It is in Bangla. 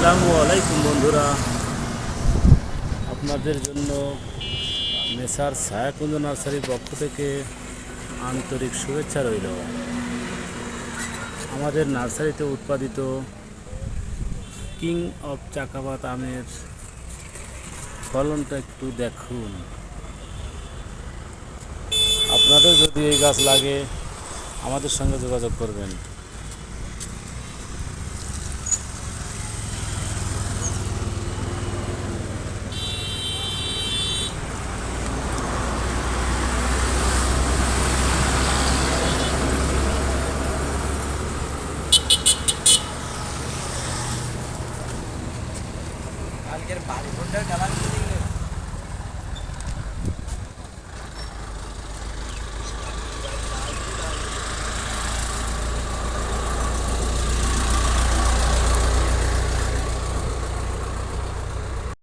আসসালামু আলাইকুম বন্ধুরা, আপনাদের জন্য মেসার ছায়াকুঞ্জ নার্সারির পক্ষ থেকে আন্তরিক শুভেচ্ছা রইল। আমাদের নার্সারিতে উৎপাদিত কিং অফ চাকাবাত আমের ফলনটা একটু দেখুন। আপনাদের যদি এই গাছ লাগে আমাদের সঙ্গে যোগাযোগ করবেন। কালকের বাড়ি ফোনটার কালার